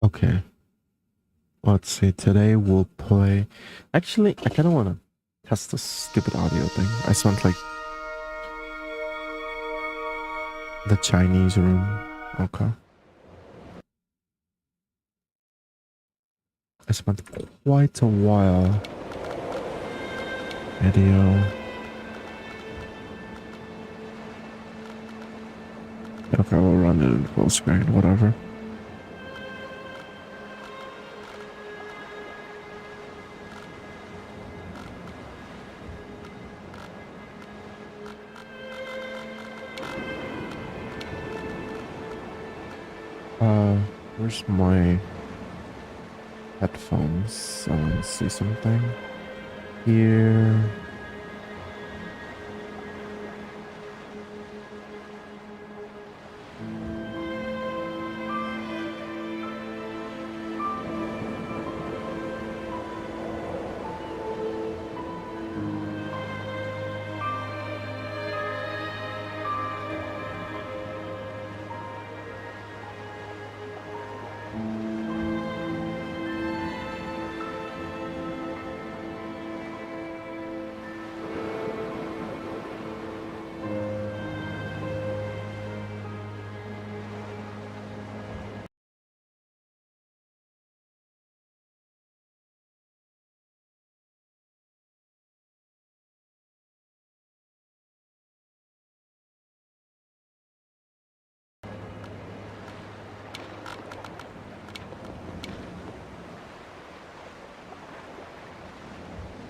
Okay, let's see. Today we'll play. Actually, I kind of want to test this stupid audio thing. I spent like the Chinese room. Okay. I spent quite a while. Video. Okay, we'll run it in full screen, whatever. Where's my headphones? I want to see something. Here.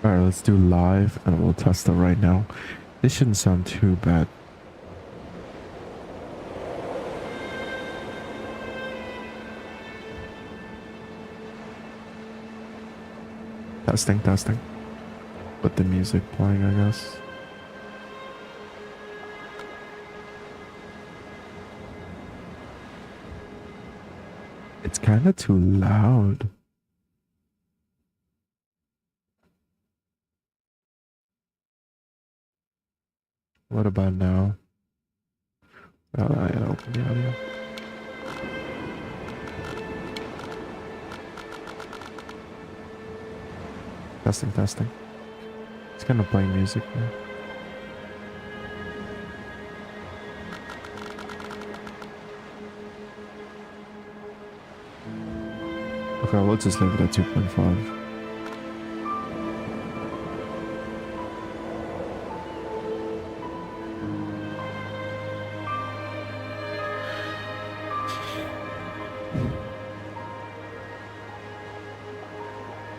Alright, let's do live and we'll test it right now. This shouldn't sound too bad. Testing, testing. With the music playing, I guess. It's kind of too loud. What about now? Oh, I gotta open the audio. Testing, testing. It's kind of playing music now. Okay, we'll just leave it at 2.5.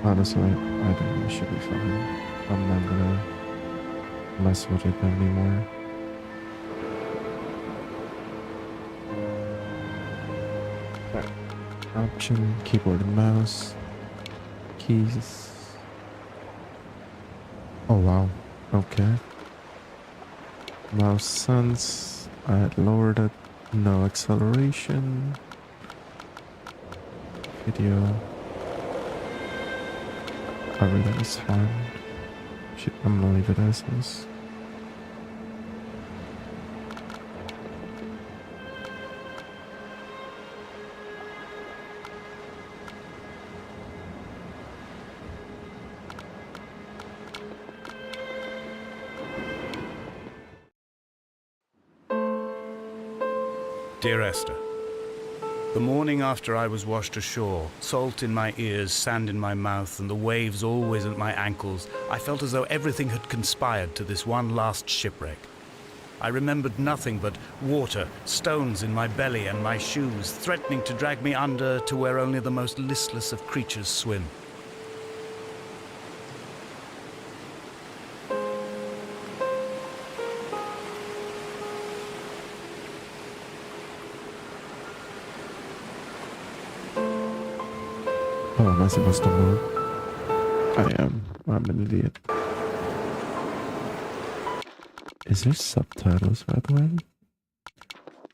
Honestly, I think we should be fine. I'm not gonna mess with it anymore. Right. Option, keyboard and mouse, keys. Oh wow, okay. Mouse sense, I had lowered it, no acceleration. Video. Everything is fine. Shit, I'm gonna leave it as is. Dear Esther, the morning after I was washed ashore, salt in my ears, sand in my mouth, and the waves always at my ankles, I felt as though everything had conspired to this one last shipwreck. I remembered nothing but water, stones in my belly and my shoes, threatening to drag me under to where only the most listless of creatures swim. Oh, am I supposed to move? I am. I'm an idiot. Is there subtitles, by the way?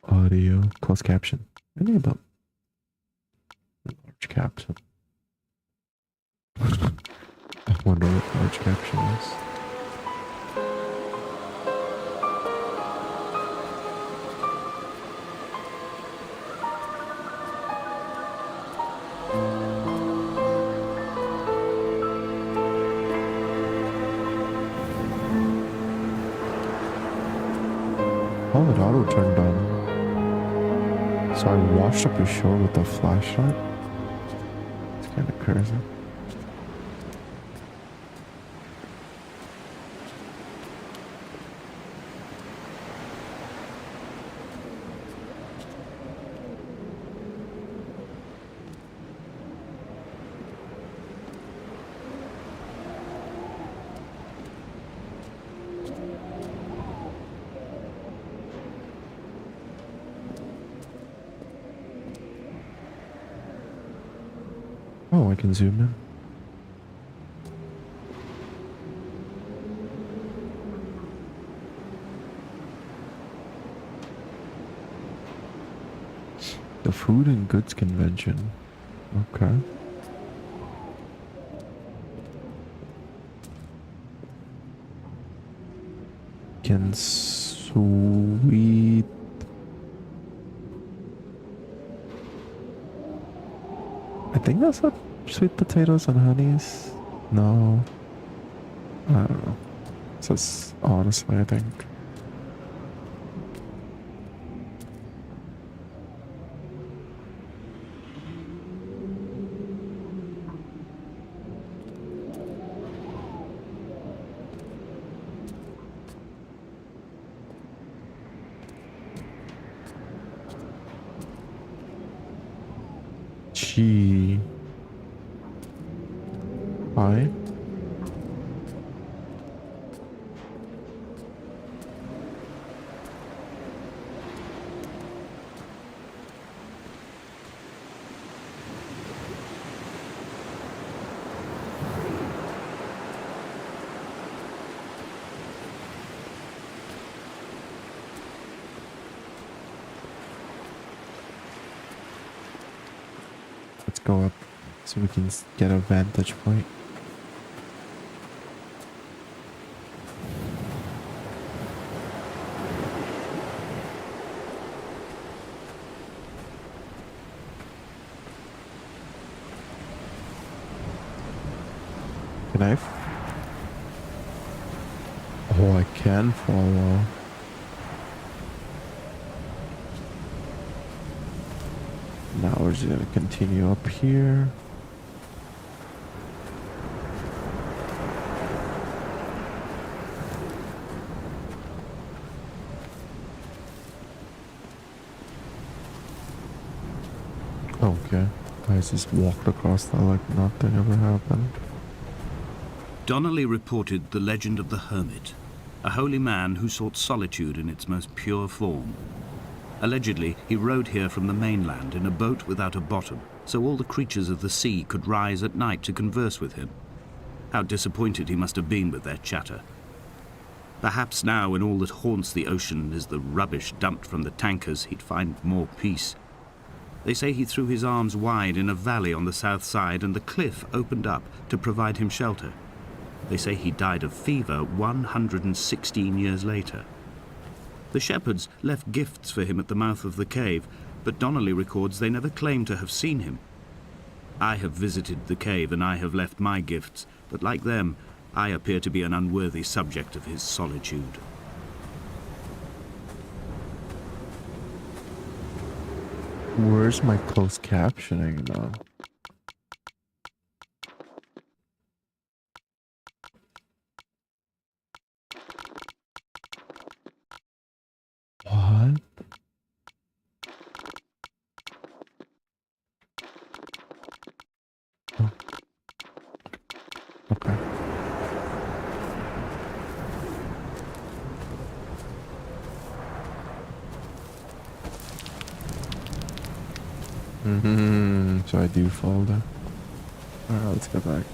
Audio, closed caption. Enable. Large caption. I wonder what large caption is. Oh, it auto turned on. So I washed up your shore with a flashlight? It's kind of crazy. Oh, I can zoom in. The Food and Goods Convention. Okay. Can sweet. I think that's what sweet potatoes and honeys. No. I don't know. It's just honestly, I think. Gee. Hi. Let's go up so we can get a vantage point. Can I? Oh, I can follow. Now we're just gonna continue up here. Okay. I just walked across that like nothing ever happened. Donnelly reported the legend of the hermit, a holy man who sought solitude in its most pure form. Allegedly, he rode here from the mainland in a boat without a bottom, so all the creatures of the sea could rise at night to converse with him. How disappointed he must have been with their chatter. Perhaps now, when all that haunts the ocean is the rubbish dumped from the tankers, he'd find more peace. They say he threw his arms wide in a valley on the south side, and the cliff opened up to provide him shelter. They say he died of fever 116 years later. The shepherds left gifts for him at the mouth of the cave, but Donnelly records they never claimed to have seen him. I have visited the cave and I have left my gifts, but like them, I appear to be an unworthy subject of his solitude. Where's my closed captioning now? What? Oh. Okay. So I do fall there. Alright, let's go back.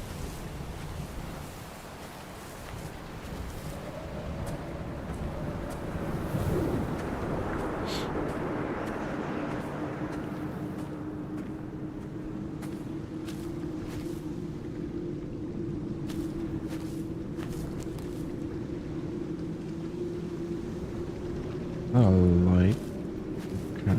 Oh, light. Okay.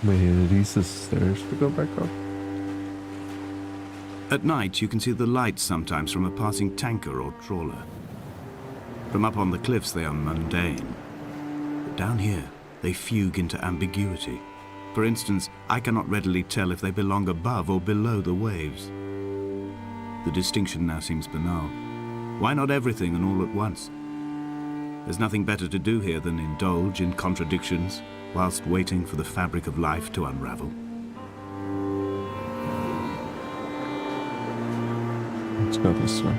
Wait, are these the stairs to go back up? At night, you can see the lights sometimes from a passing tanker or trawler. From up on the cliffs, they are mundane. But down here, they fugue into ambiguity. For instance, I cannot readily tell if they belong above or below the waves. The distinction now seems banal. Why not everything and all at once? There's nothing better to do here than indulge in contradictions whilst waiting for the fabric of life to unravel. Let's go this way.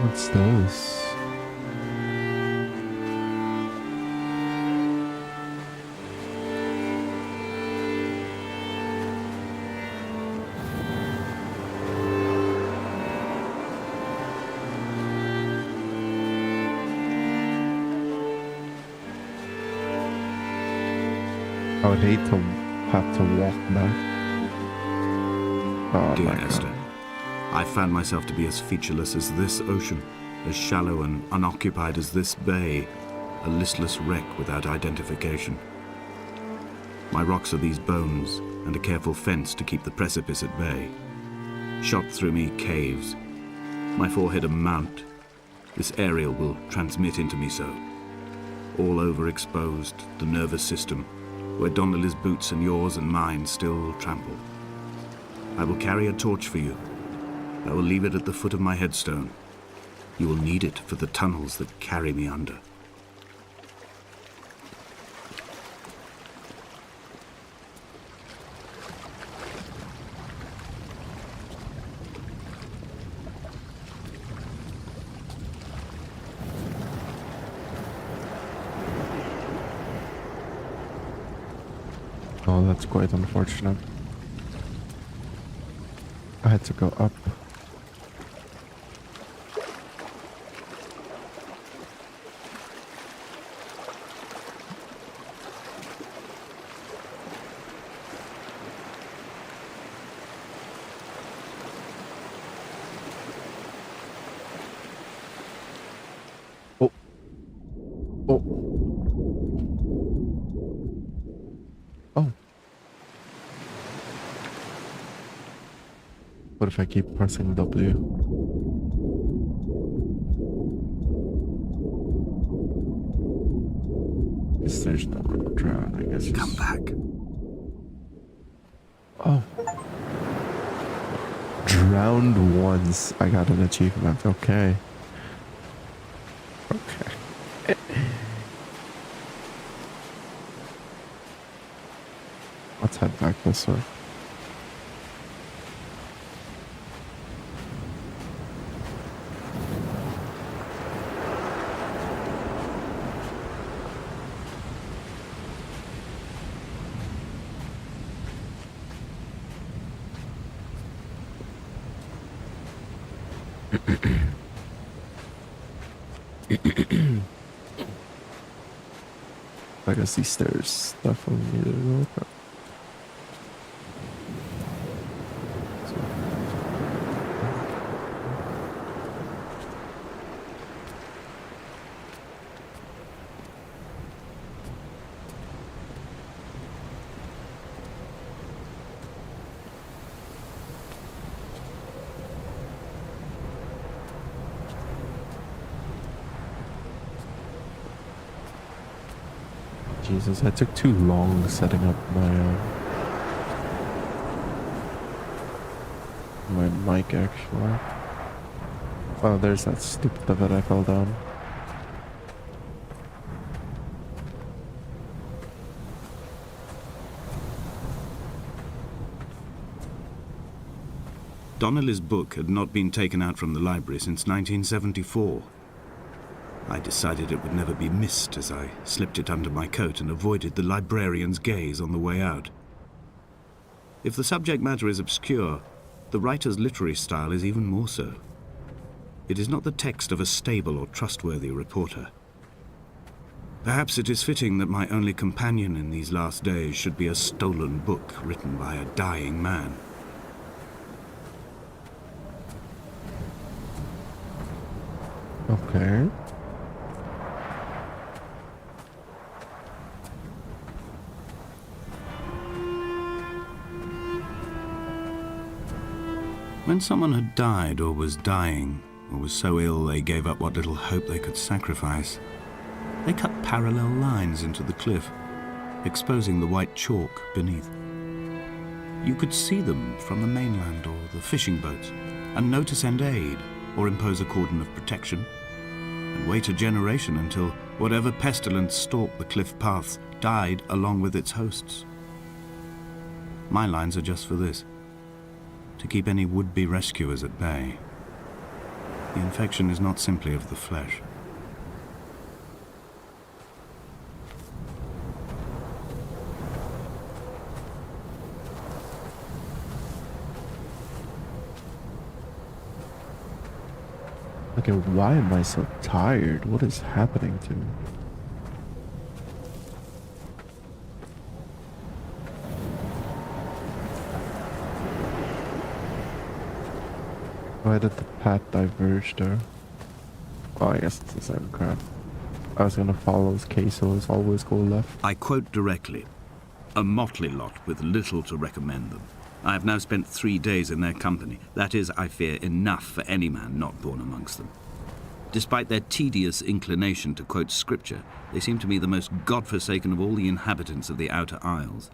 What's this? I would hate to have to walk back. Oh Dear my God. Esther, I found myself to be as featureless as this ocean, as shallow and unoccupied as this bay, a listless wreck without identification. My rocks are these bones, and a careful fence to keep the precipice at bay. Shot through me caves, my forehead a mount. This aerial will transmit into me so. All overexposed, the nervous system, where Donnelly's boots and yours and mine still trample. I will carry a torch for you. I will leave it at the foot of my headstone. You will need it for the tunnels that carry me under. Oh, that's quite unfortunate. I had to go up. Oh. Oh. Oh. What if I keep pressing W? Guess there's no room to drown, I guess. Come back. Oh. Drowned once. I got an achievement. Okay. Okay. Let's head back this way. I guess these stairs definitely need to go up. Jesus, I took too long setting up my mic actually. Oh, there's that stupid divot I fell down. Donnelly's book had not been taken out from the library since 1974. I decided it would never be missed as I slipped it under my coat and avoided the librarian's gaze on the way out. If the subject matter is obscure, the writer's literary style is even more so. It is not the text of a stable or trustworthy reporter. Perhaps it is fitting that my only companion in these last days should be a stolen book written by a dying man. Okay. When someone had died or was dying, or was so ill they gave up what little hope they could sacrifice, they cut parallel lines into the cliff, exposing the white chalk beneath. You could see them from the mainland or the fishing boats, and know to send aid or impose a cordon of protection, and wait a generation until whatever pestilence stalked the cliff paths died along with its hosts. My lines are just for this: to keep any would-be rescuers at bay. The infection is not simply of the flesh. Okay, why am I so tired? What is happening to me? Why did the path diverge there? Oh, I guess it's the same crap. I was gonna follow his quesos, always go left. I quote directly: a motley lot with little to recommend them. I have now spent 3 days in their company. That is, I fear, enough for any man not born amongst them. Despite their tedious inclination to quote scripture, they seem to me the most God-forsaken of all the inhabitants of the Outer Isles.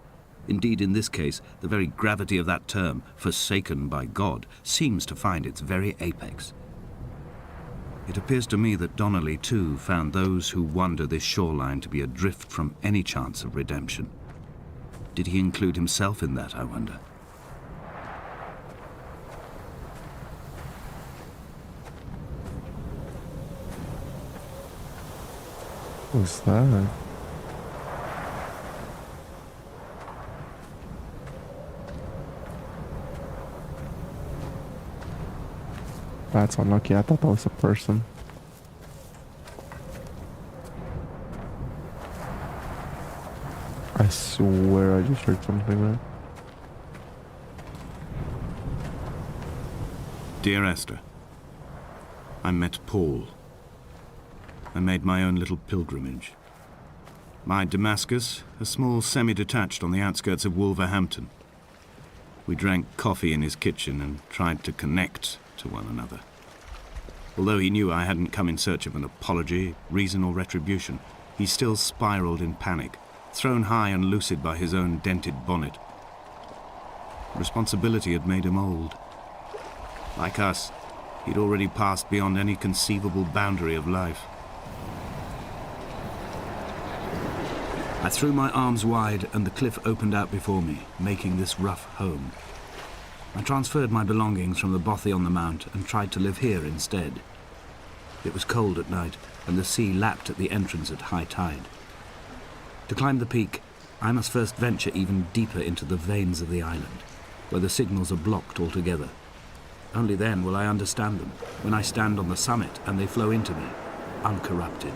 Indeed, in this case, the very gravity of that term, forsaken by God, seems to find its very apex. It appears to me that Donnelly, too, found those who wander this shoreline to be adrift from any chance of redemption. Did he include himself in that, I wonder? What's that? That's unlucky. I thought that was a person. I swear I just heard something there. Dear Esther, I met Paul. I made my own little pilgrimage. My Damascus, a small semi-detached on the outskirts of Wolverhampton. We drank coffee in his kitchen and tried to connect to one another. Although he knew I hadn't come in search of an apology, reason or retribution, he still spiraled in panic, thrown high and lucid by his own dented bonnet. Responsibility had made him old. Like us, he'd already passed beyond any conceivable boundary of life. I threw my arms wide and the cliff opened out before me, making this rough home. I transferred my belongings from the bothy on the mount and tried to live here instead. It was cold at night and the sea lapped at the entrance at high tide. To climb the peak, I must first venture even deeper into the veins of the island, where the signals are blocked altogether. Only then will I understand them, when I stand on the summit and they flow into me, uncorrupted.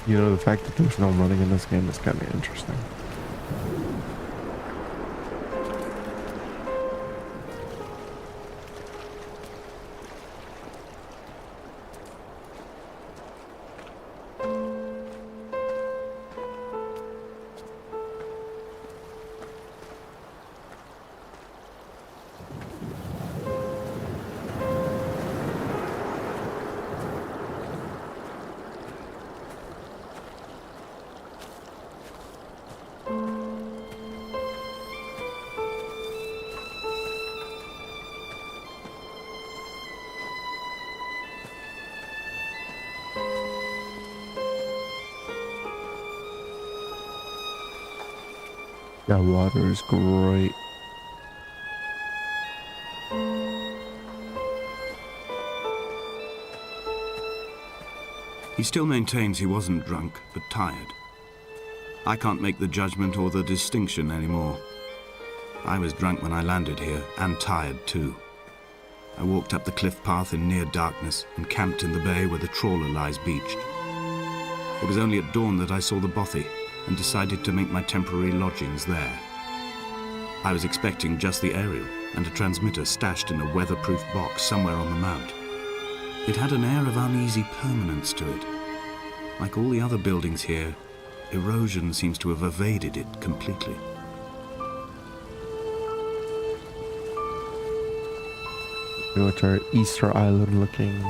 You know, the fact that there's no running in this game is kind of interesting. Yeah, water is great. He still maintains he wasn't drunk, but tired. I can't make the judgment or the distinction anymore. I was drunk when I landed here, and tired too. I walked up the cliff path in near darkness and camped in the bay where the trawler lies beached. It was only at dawn that I saw the bothy and decided to make my temporary lodgings there. I was expecting just the aerial and a transmitter stashed in a weatherproof box somewhere on the mount. It had an air of uneasy permanence to it. Like all the other buildings here, erosion seems to have evaded it completely. What are Easter Island looking?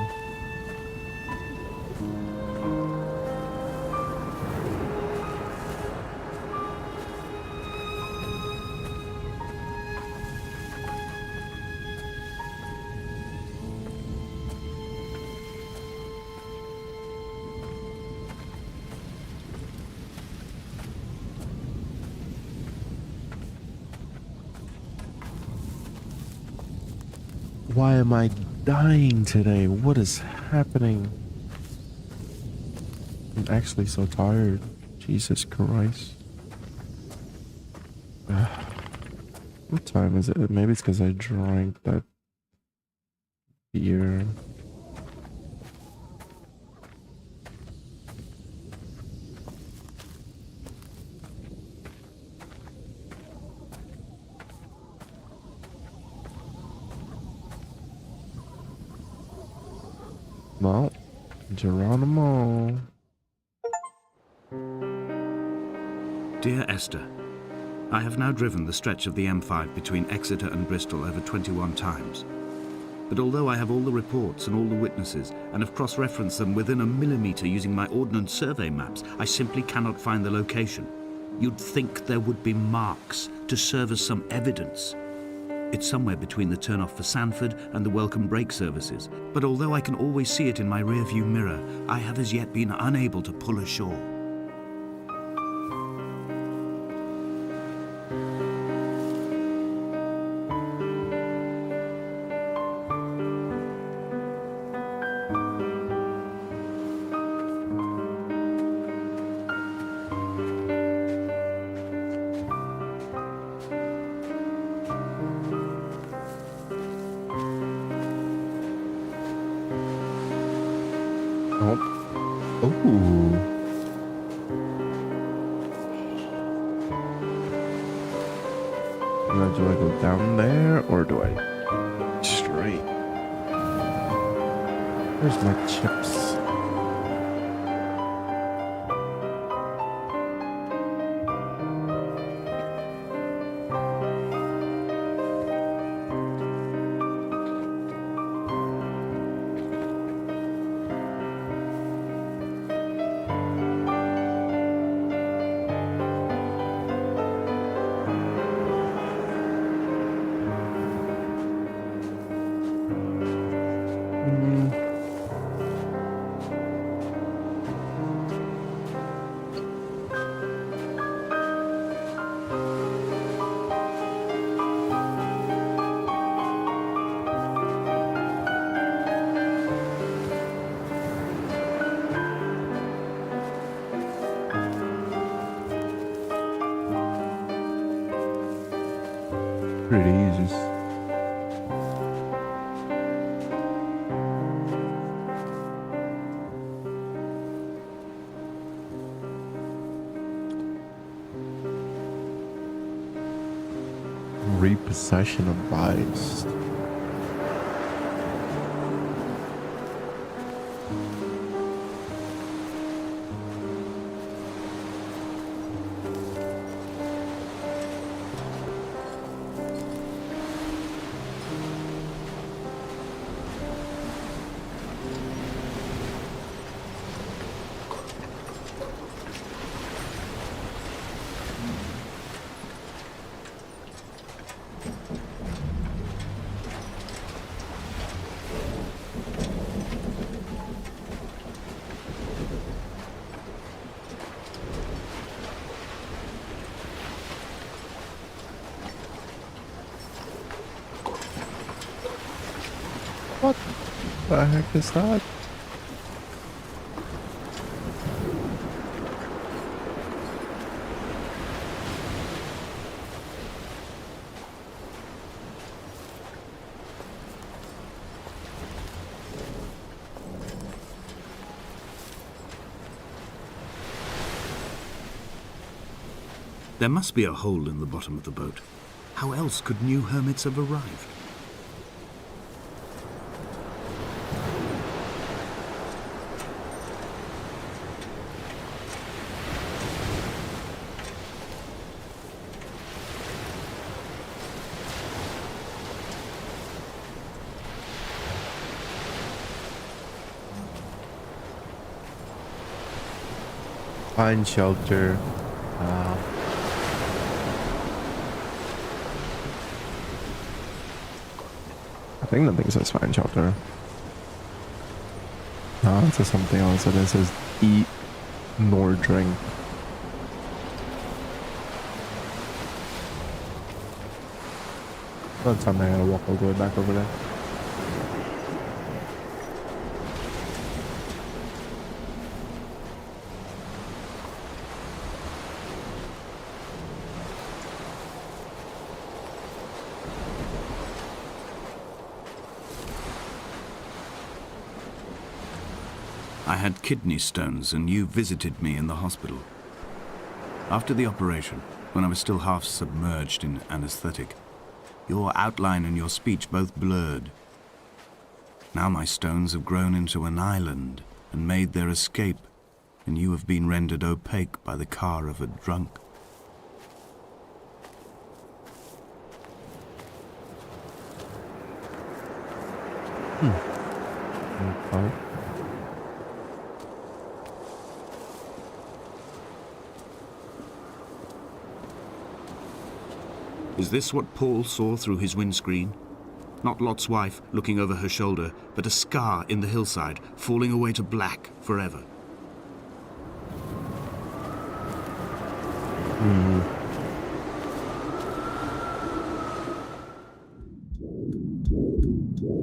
Why am I dying today? What is happening? I'm actually so tired. Jesus Christ. What time is it? Maybe it's because I drank that beer. Well, Geronimo. Dear Esther, I have now driven the stretch of the M5 between Exeter and Bristol over 21 times. But although I have all the reports and all the witnesses and have cross-referenced them within a millimetre using my Ordnance Survey maps, I simply cannot find the location. You'd think there would be marks to serve as some evidence. It's somewhere between the turn-off for Sanford and the welcome brake services, but although I can always see it in my rear-view mirror, I have as yet been unable to pull ashore. Ooh. Now, do I go down there or do I straight? Where's my chips? Pretty easy. Repossession advised. The heck is that? There must be a hole in the bottom of the boat. How else could new hermits have arrived? Find shelter. I think the thing says find shelter. No, it says something else. It says eat nor drink. That's something I gotta walk all the way back over there. I had kidney stones and you visited me in the hospital. After the operation, when I was still half submerged in anesthetic, your outline and your speech both blurred. Now my stones have grown into an island and made their escape, and you have been rendered opaque by the car of a drunk. Okay. Is this what Paul saw through his windscreen? Not Lot's wife looking over her shoulder, but a scar in the hillside, falling away to black forever.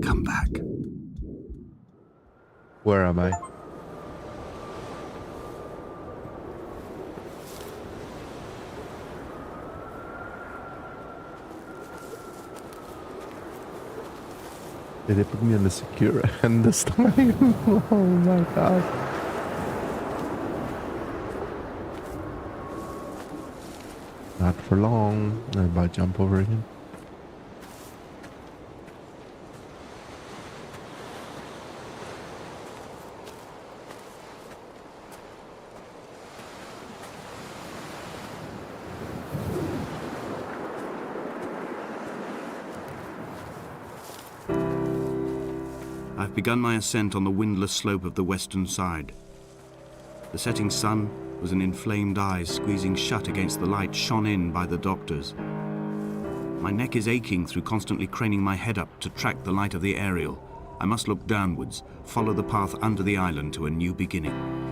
Come back. Where am I? Did they put me on the secure end this time? Oh my god. Not for long. I'm about to jump over again. I've begun my ascent on the windless slope of the western side. The setting sun was an inflamed eye squeezing shut against the light shone in by the doctors. My neck is aching through constantly craning my head up to track the light of the aerial. I must look downwards, follow the path under the island to a new beginning.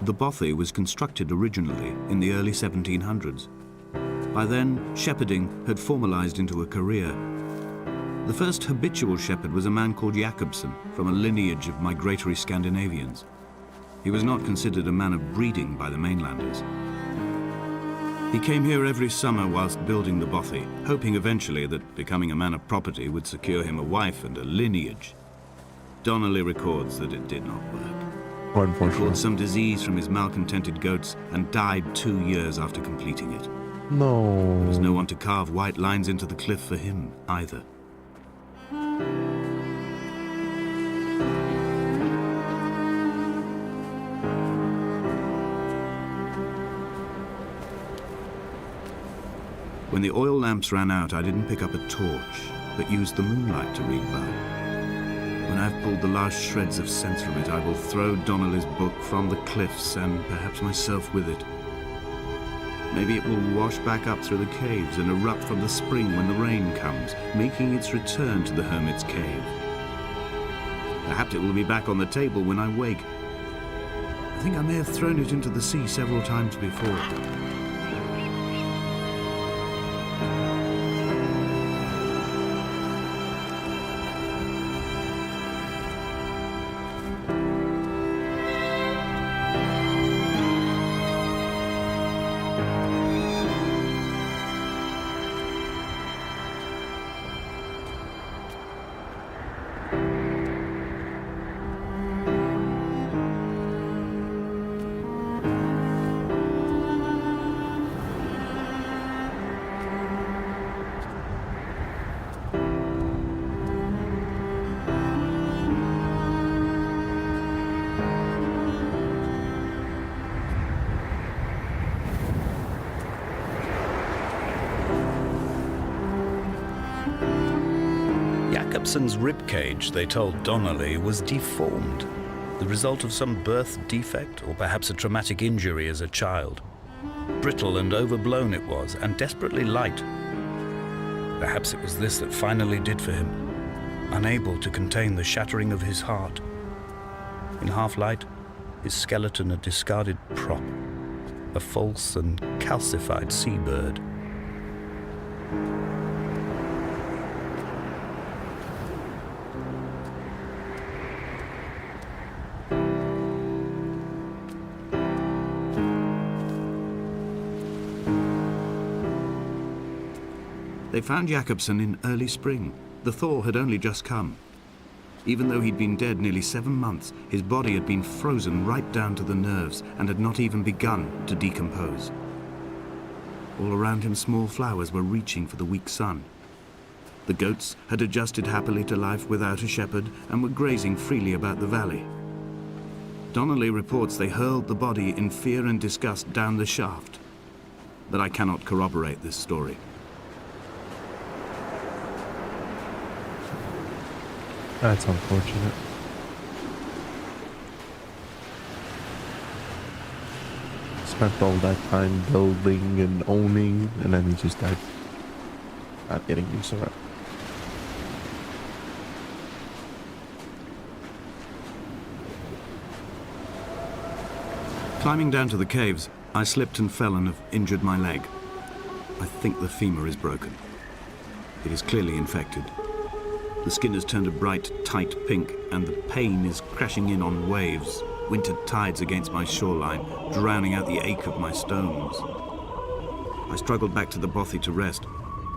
The bothy was constructed originally in the early 1700s. By then, shepherding had formalized into a career. The first habitual shepherd was a man called Jakobsen, from a lineage of migratory Scandinavians. He was not considered a man of breeding by the mainlanders. He came here every summer whilst building the bothy, hoping eventually that becoming a man of property would secure him a wife and a lineage. Donnelly records that it did not work. He caught some disease from his malcontented goats and died 2 years after completing it. No. There was no one to carve white lines into the cliff for him, either. When the oil lamps ran out, I didn't pick up a torch. but used the moonlight to read by. When I've pulled the last shreds of sense from it, I will throw Donnelly's book from the cliffs and perhaps myself with it. Maybe it will wash back up through the caves and erupt from the spring when the rain comes, making its return to the hermit's cave. Perhaps it will be back on the table when I wake. I think I may have thrown it into the sea several times before. Jakobsen's ribcage, they told Donnelly, was deformed, the result of some birth defect or perhaps a traumatic injury as a child. Brittle and overblown it was, and desperately light. Perhaps it was this that finally did for him, unable to contain the shattering of his heart. In half-light, his skeleton a discarded prop, a false and calcified seabird. They found Jakobsen in early spring. The thaw had only just come. Even though he'd been dead nearly 7 months, his body had been frozen right down to the nerves and had not even begun to decompose. All around him, small flowers were reaching for the weak sun. The goats had adjusted happily to life without a shepherd and were grazing freely about the valley. Donnelly reports they hurled the body in fear and disgust down the shaft, but I cannot corroborate this story. That's unfortunate. Spent all that time building and owning, and then he just died. Not getting used to it. Climbing down to the caves, I slipped and fell and have injured my leg. I think the femur is broken. It is clearly infected. The skin has turned a bright, tight pink, and the pain is crashing in on waves, winter tides against my shoreline, drowning out the ache of my stones. I struggled back to the bothy to rest,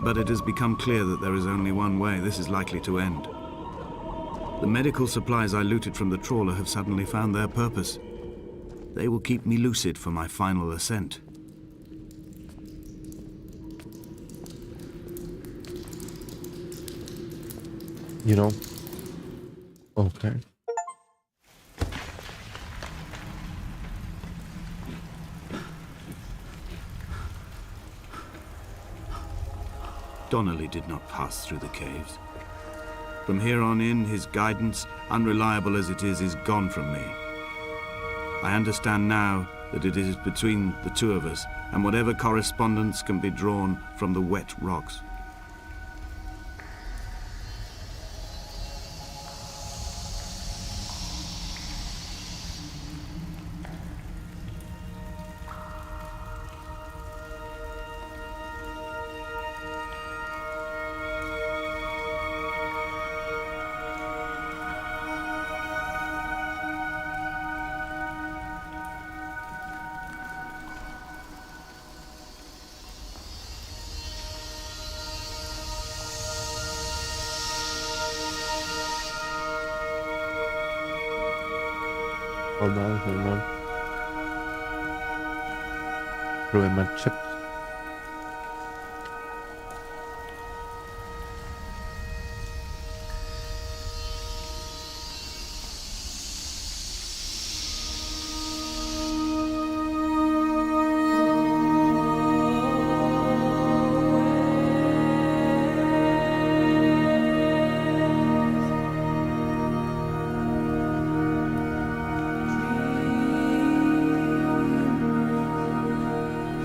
but it has become clear that there is only one way this is likely to end. The medical supplies I looted from the trawler have suddenly found their purpose. They will keep me lucid for my final ascent. You know? Okay. Donnelly did not pass through the caves. From here on in, his guidance, unreliable as it is gone from me. I understand now that it is between the two of us, and whatever correspondence can be drawn from the wet rocks. Hold on. Ruin my chips.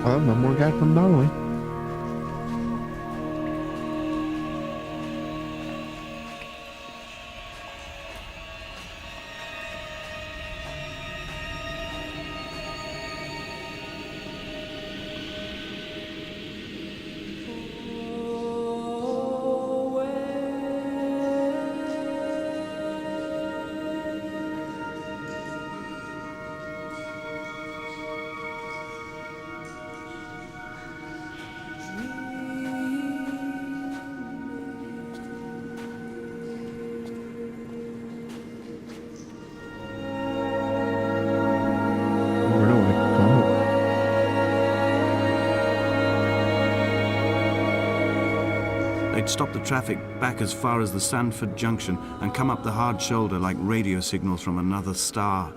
Oh, no more guy from Darwin. Where do I go? They'd stop the traffic back as far as the Sandford Junction and come up the hard shoulder like radio signals from another star.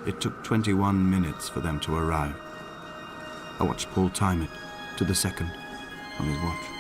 It took 21 minutes for them to arrive. I watched Paul time it to the second on his watch.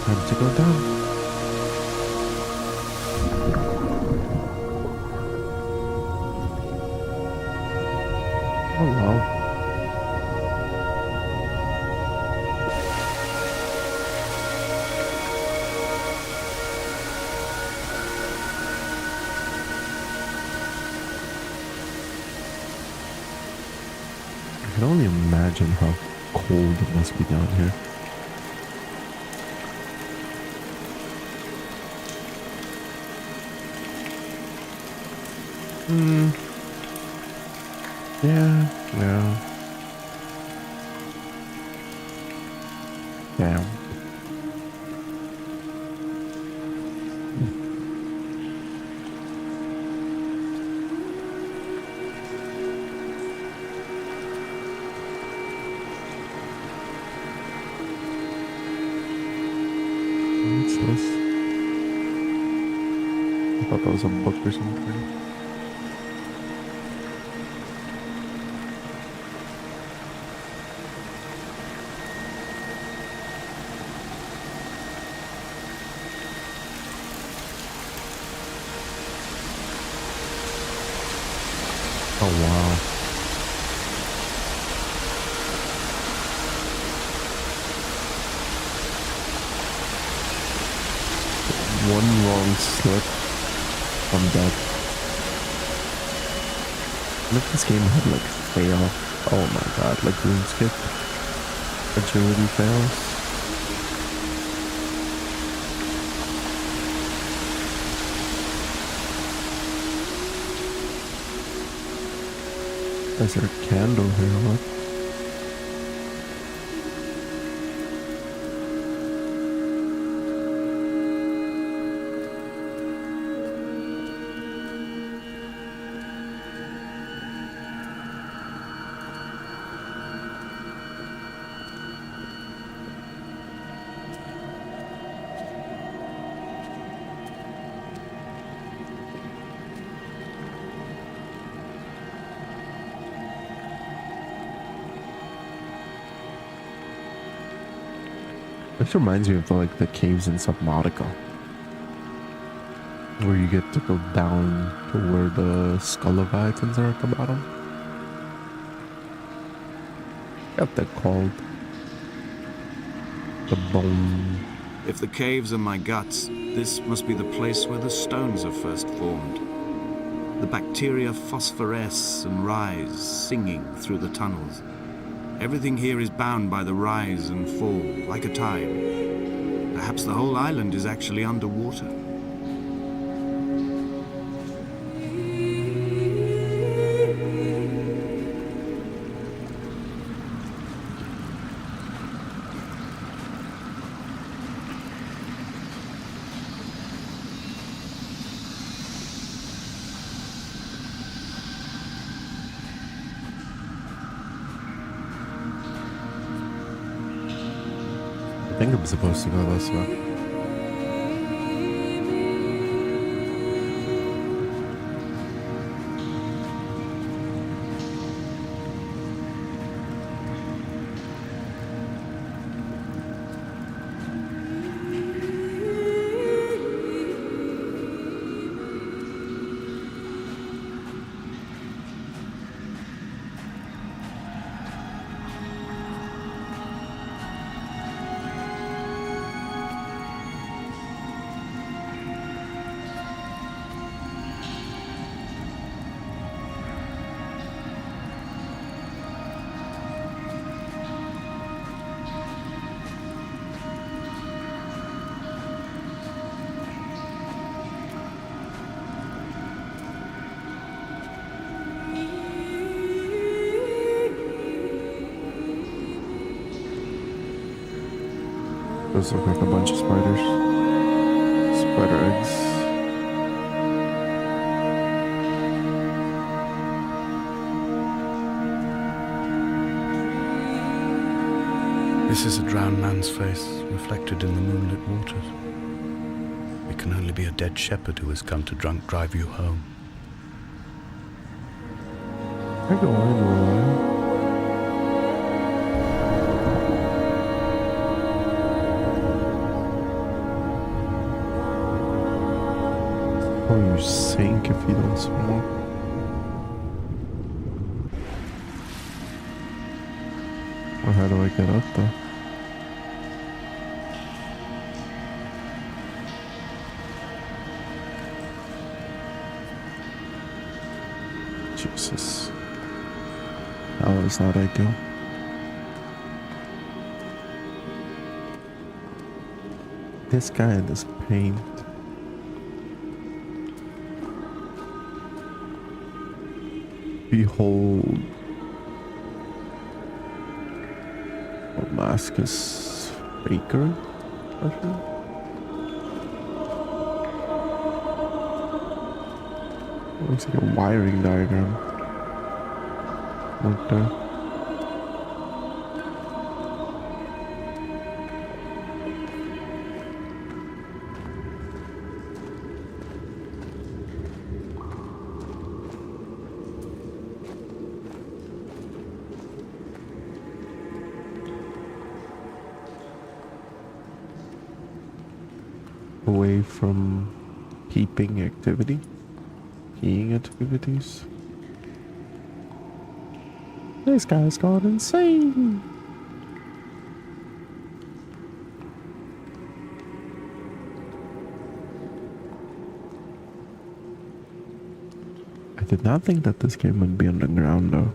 Time to go down. Oh wow. I can only imagine how cold it must be down here. Yeah. Damn. What's this? I thought that was a book or something. Oh wow. One wrong slip, I'm dead. What if this game had like fail? Oh my god, like RuneScape. Agility fails. Is there a candle here? What? This reminds me of the caves in Subnautica, where you get to go down to where the Skeletons are at the bottom. What they're called? The bone. If the caves are my guts, this must be the place where the stones are first formed. The bacteria phosphoresce and rise, singing through the tunnels. Everything here is bound by the rise and fall, like a tide. Perhaps the whole island is actually underwater. think I'm supposed to go this way. Those look like a bunch of spiders. Spider eggs. This is a drowned man's face, reflected in the moonlit waters. It can only be a dead shepherd who has come to drunk drive you home. I go on. Oh, you sink if you don't smoke. Well, how do I get up there? Jesus. That was not ideal. This guy in this paint. Behold, Damascus Baker. Looks like a wiring diagram. Right there. Away from keeping activity, keying activities. This guy's gone insane. I did not think that this game would be underground though.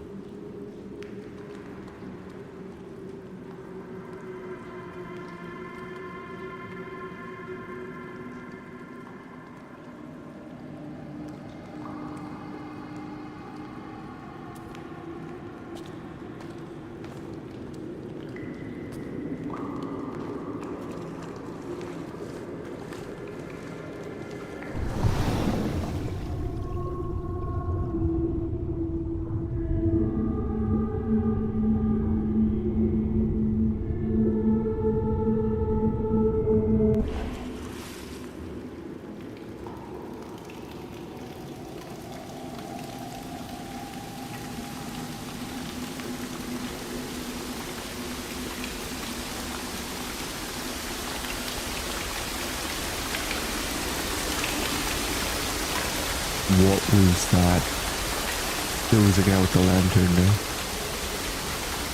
What was that? There was a guy with a lantern there.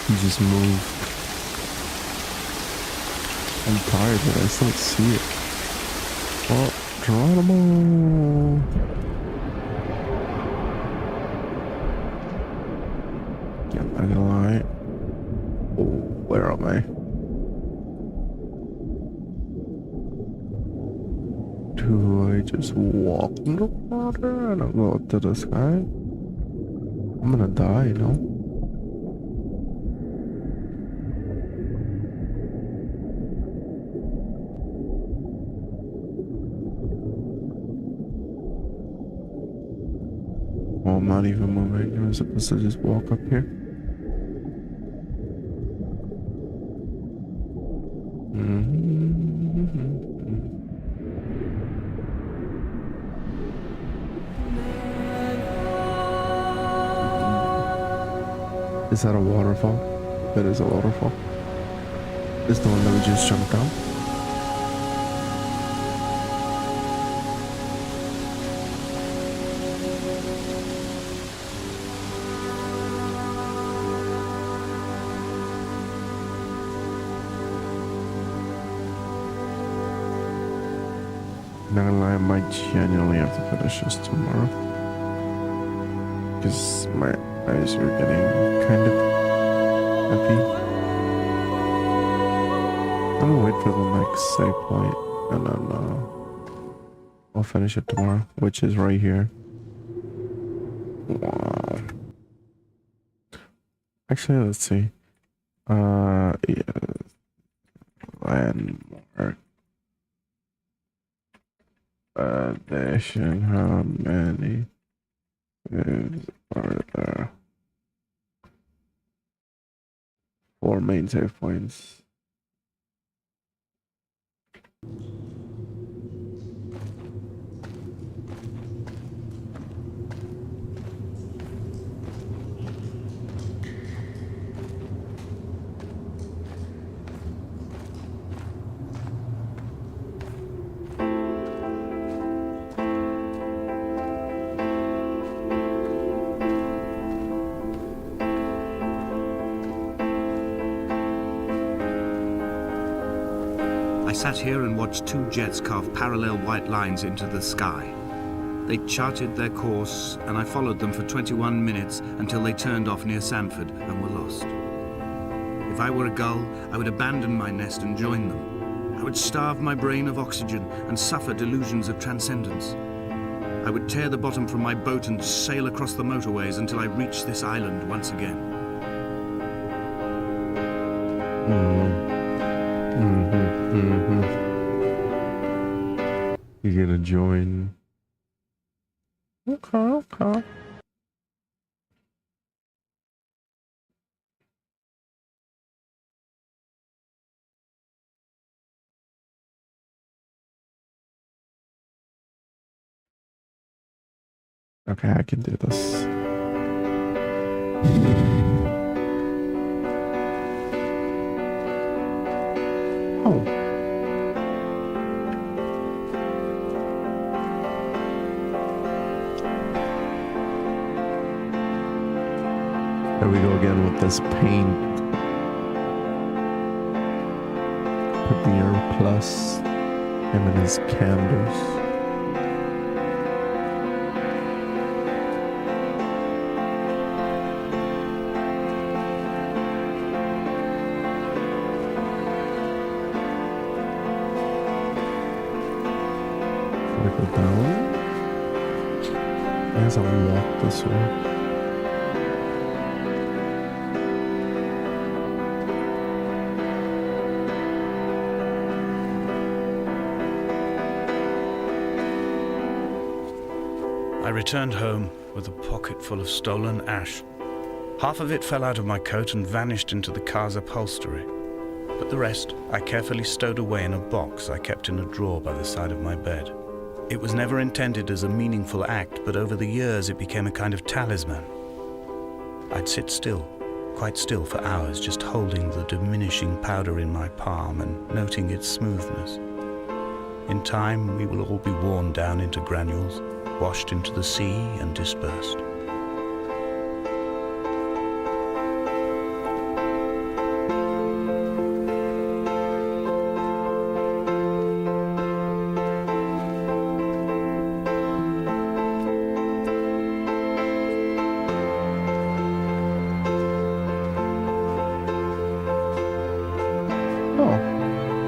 He just moved. I'm tired, but I still see it. Oh, Geronimo! Yeah, I'm not gonna lie. Oh, where am I? Do I just walk in the water and I'll go up to the sky? I'm gonna die, you know? Oh, I'm not even moving. I'm supposed to just walk up here. Is that a waterfall? That is a waterfall. It's the one that we just jumped down. Not gonna lie, I might genuinely have to finish this tomorrow. Because my eyes are getting kind of heavy. I'm gonna wait for the next save point and then I'll finish it tomorrow, which is right here. Wow. Actually, let's see. Yeah. Landmark. Addition, how many moves are there? 4 main save points. I sat here and watched 2 jets carve parallel white lines into the sky. They charted their course, and I followed them for 21 minutes until they turned off near Sanford and were lost. If I were a gull, I would abandon my nest and join them. I would starve my brain of oxygen and suffer delusions of transcendence. I would tear the bottom from my boat and sail across the motorways until I reached this island once again. You're gonna join. Okay. Okay, I can do this. Oh. There we go again with this paint. Premier plus him and his candles. Go down. As I walk this way. I returned home with a pocket full of stolen ash. Half of it fell out of my coat and vanished into the car's upholstery, but the rest I carefully stowed away in a box I kept in a drawer by the side of my bed. It was never intended as a meaningful act, but over the years it became a kind of talisman. I'd sit still, quite still for hours, just holding the diminishing powder in my palm and noting its smoothness. In time, we will all be worn down into granules, washed into the sea and dispersed.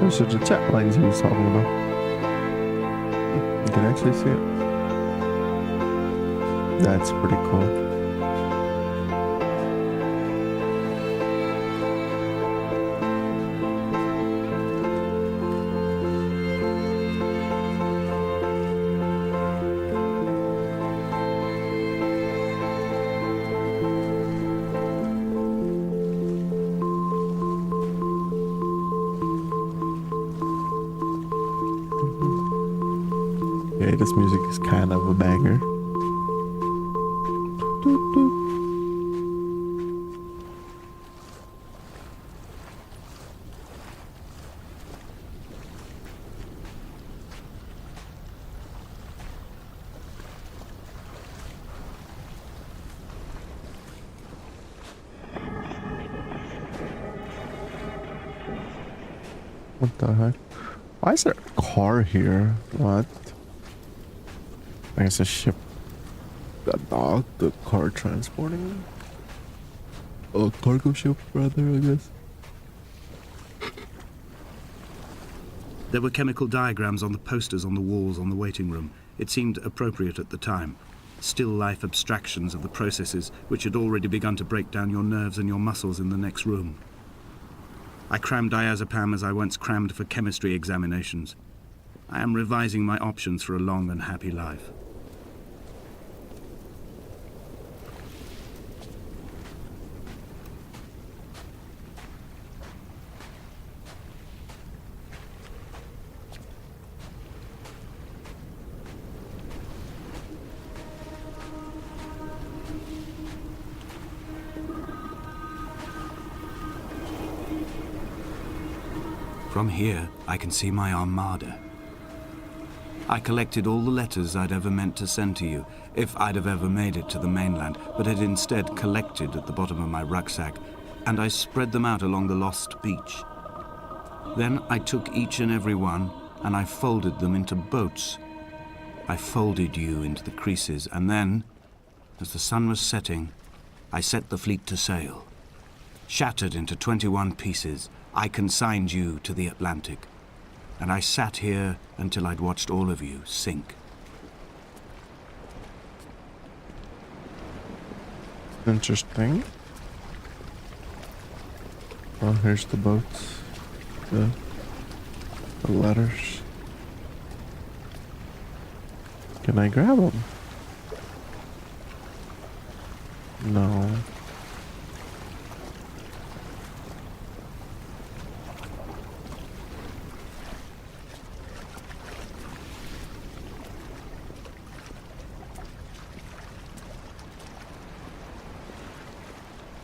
Those are the jet lines he was talking about. You can actually see it. That's pretty cool. Okay, this music is kind of a banger. What the heck? Why is there a car here? What? I guess a ship. The dog, the car transporting? A cargo ship, rather, I guess. There were chemical diagrams on the posters on the walls on the waiting room. It seemed appropriate at the time. Still life abstractions of the processes which had already begun to break down your nerves and your muscles in the next room. I crammed diazepam as I once crammed for chemistry examinations. I am revising my options for a long and happy life. From here, I can see my armada. I collected all the letters I'd ever meant to send to you, if I'd have ever made it to the mainland, but had instead collected at the bottom of my rucksack, and I spread them out along the lost beach. Then I took each and every one, and I folded them into boats. I folded you into the creases, and then, as the sun was setting, I set the fleet to sail. Shattered into 21 pieces, I consigned you to the Atlantic, and I sat here until I'd watched all of you sink. Interesting. Oh, here's the boats. The letters. Can I grab them? No.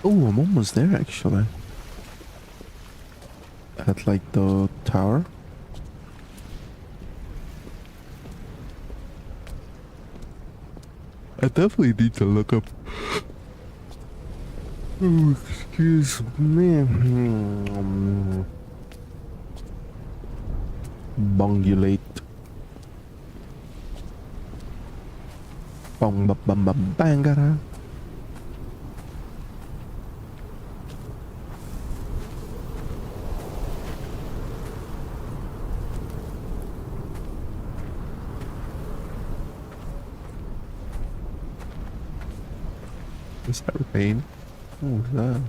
Oh, I'm almost there actually. At like the tower. I definitely need to look up. Oh, excuse me. Bongulate. Bong bum bum bum bangara. Is that rain? What was that?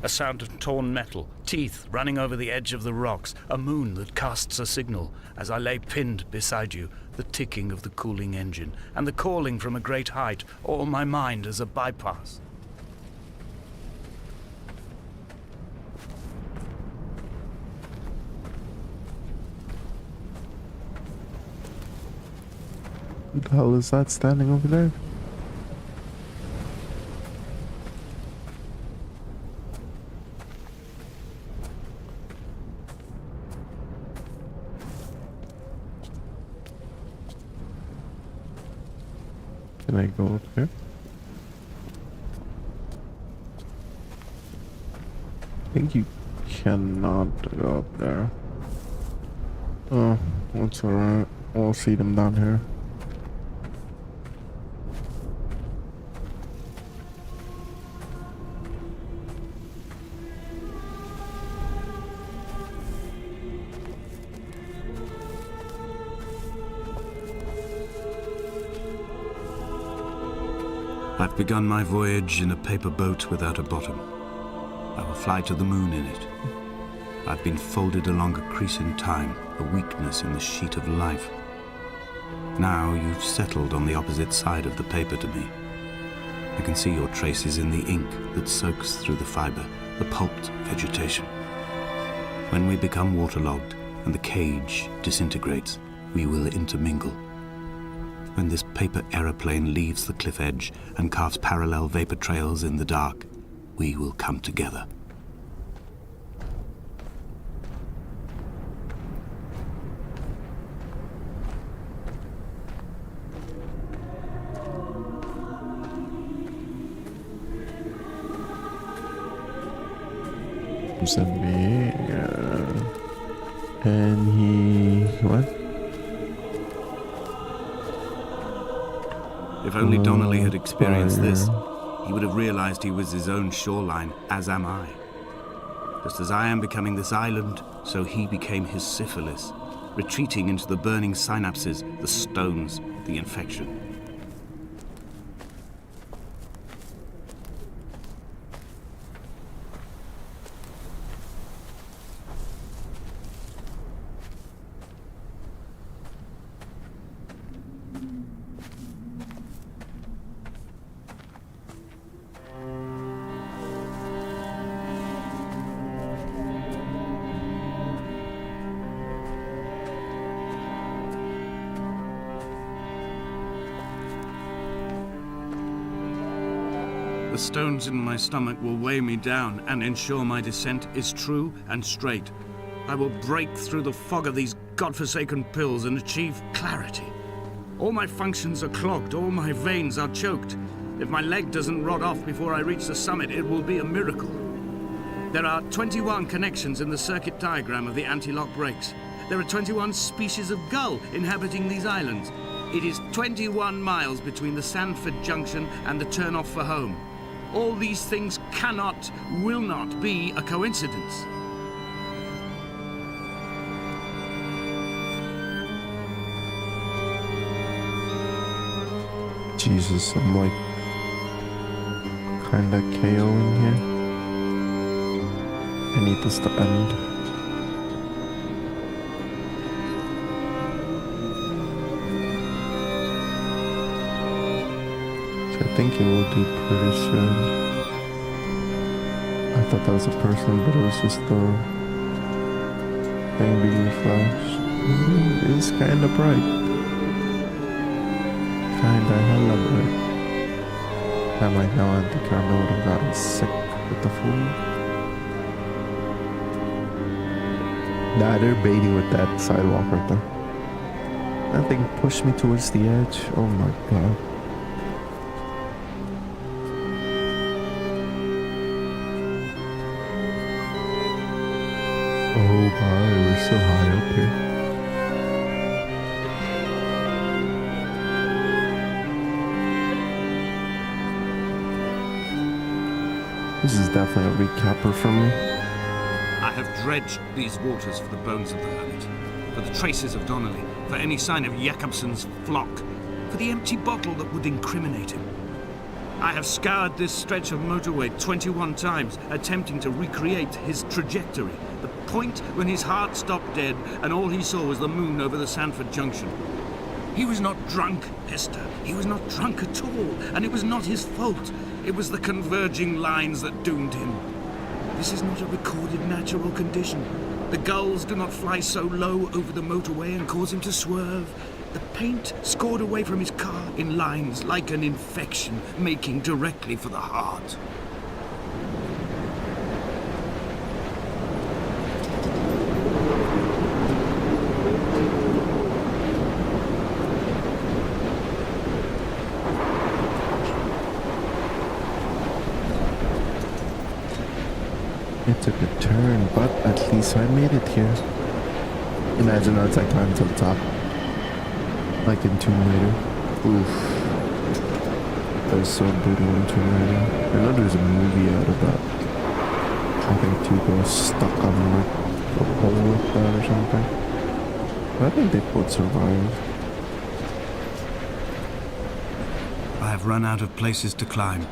A sound of torn metal, teeth running over the edge of the rocks, a moon that casts a signal. As I lay pinned beside you, the ticking of the cooling engine, and the calling from a great height, all my mind as a bypass. Who the hell is that standing over there? Can I go up there? I think you cannot go up there. Oh, that's alright. I'll see them down here. I've begun my voyage in a paper boat without a bottom. I will fly to the moon in it. I've been folded along a crease in time, a weakness in the sheet of life. Now you've settled on the opposite side of the paper to me. I can see your traces in the ink that soaks through the fiber, the pulped vegetation. When we become waterlogged and the cage disintegrates, we will intermingle. When this paper aeroplane leaves the cliff edge and carves parallel vapor trails in the dark, we will come together. Mozambique. And he... what? If only Donnelly had experienced this, Fire. he would have realized he was his own shoreline, as am I. Just as I am becoming this island, so he became his syphilis, retreating into the burning synapses, the stones, the infection. The stones in my stomach will weigh me down and ensure my descent is true and straight. I will break through the fog of these godforsaken pills and achieve clarity. All my functions are clogged, all my veins are choked. If my leg doesn't rot off before I reach the summit, it will be a miracle. There are 21 connections in the circuit diagram of the anti-lock brakes. There are 21 species of gull inhabiting these islands. It is 21 miles between the Sandford Junction and the turn-off for home. All these things cannot, will not be a coincidence. Jesus, I'm like kinda KO in here. I need this to end. I think it will do pretty soon. I thought that was a person, but it was just the thing being flashed. It is kinda bright. Kinda hella bright. I'm like, now I think I would have gotten sick with the flu. Nah, they're baiting with that sidewalk right there. That thing pushed me towards the edge. Oh my god. Oh my, we're so high up here. This is definitely a recapper for me. I have dredged these waters for the bones of the hermit, for the traces of Donnelly, for any sign of Jakobsen's flock, for the empty bottle that would incriminate him. I have scoured this stretch of motorway 21 times, attempting to recreate his trajectory, the point when his heart stopped dead and all he saw was the moon over the Sandford Junction. He was not drunk, Esther. He was not drunk at all, and it was not his fault. It was the converging lines that doomed him. This is not a recorded natural condition. The gulls do not fly so low over the motorway and cause him to swerve. The paint scored away from his car in lines like an infection, making directly for the heart. It took a turn, but at least I made it here. Imagine once I climbed to the top. Like in Tomb Raider. Oof. That was so brutal in Tomb Raider. I know there's a movie out of that. I think two girls stuck on like a pole with that or something. But I think they both survived. I have run out of places to climb.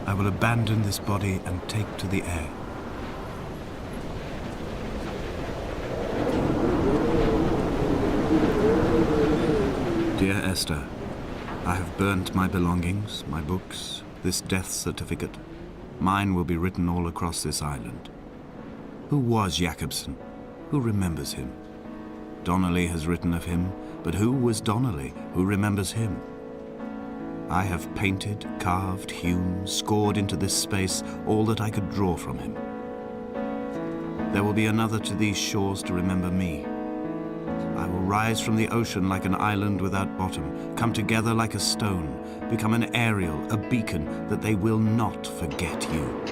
I will abandon this body and take to the air. Dear Esther, I have burnt my belongings, my books, this death certificate. Mine will be written all across this island. Who was Jakobsen? Who remembers him? Donnelly has written of him, but who was Donnelly? Who remembers him? I have painted, carved, hewn, scored into this space all that I could draw from him. There will be another to these shores to remember me. I will rise from the ocean like an island without bottom, come together like a stone, become an aerial, a beacon, that they will not forget you.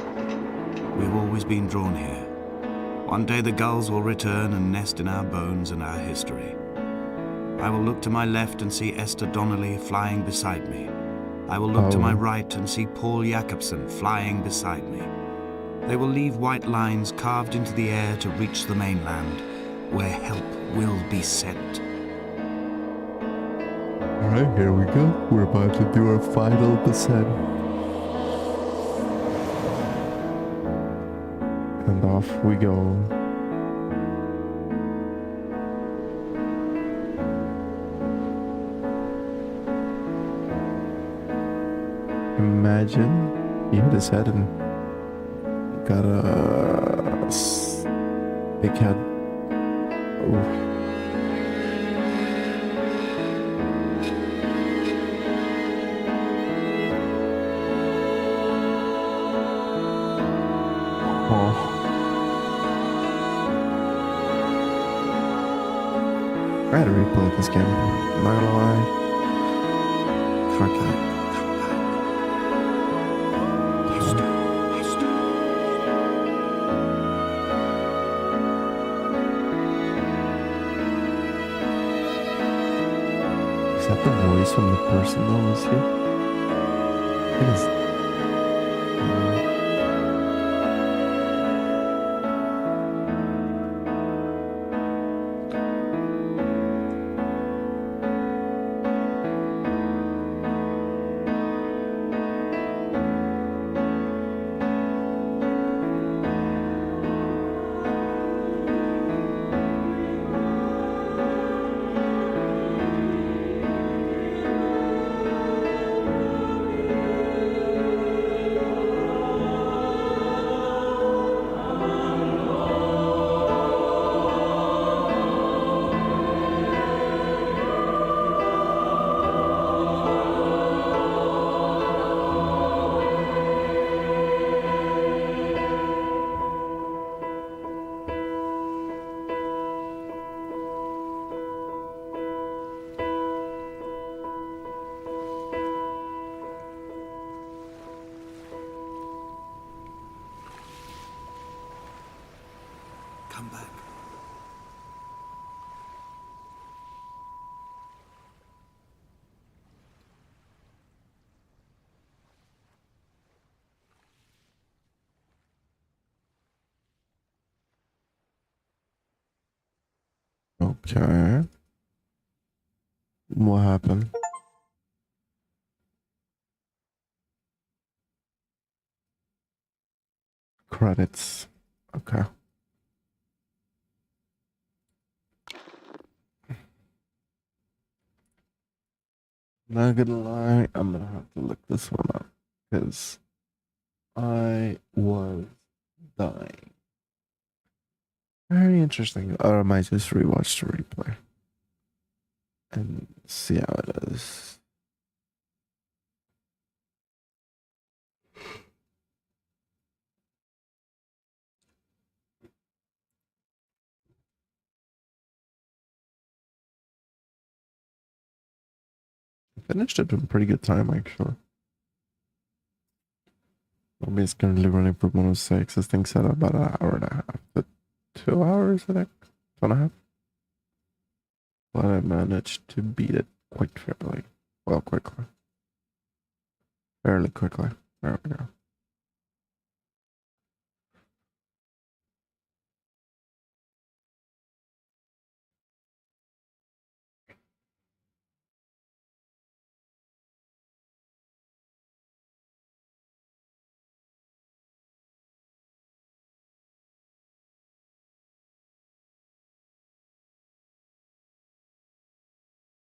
we've always been drawn here. One day the gulls will return and nest in our bones and our history. I will look to my left and see Esther Donnelly flying beside me. I will look to my right and see Paul Jacobsen flying beside me. They will leave white lines carved into the air to reach the mainland, where help will be sent. Alright, here we go. We're about to do our final descent. And off we go. Imagine he hit his head and got a big head. Oof. Oh. I had to replay this game. I'm not gonna lie. Fuck it. Is that the voice from the person that was here? It is. Come back. Okay. What happened? Credits. Okay. Not gonna lie, I'm gonna have to look this one up because I was dying. Very interesting. Or I might just rewatch the replay and see how it is. I finished it in a pretty good time, actually. Maybe it's currently running for 106. This thing set about an hour and a half, but 2 hours, I think. 2.5. But I managed to beat it quite fairly. Well, quickly. Fairly quickly. There we go.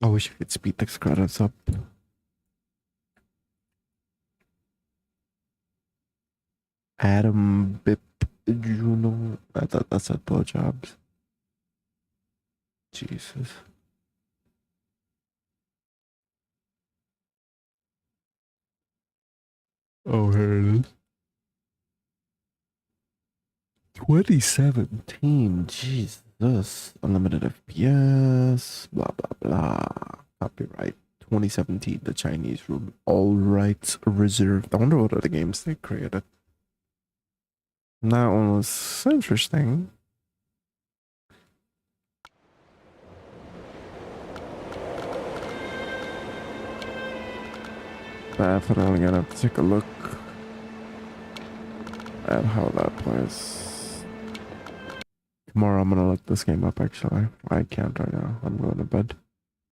I wish I could speed the credits up. Adam Bip Juno. I thought that's at blowjobs. Jesus. Oh, here it is. 2017. Jesus. Unlimited FPS. Blah, blah, blah. Copyright. 2017. The Chinese room. All rights reserved. I wonder what other games they created. That one was interesting. Definitely gonna have to take a look at how that plays. Tomorrow I'm gonna look this game up actually. I can't right now. I'm going to bed.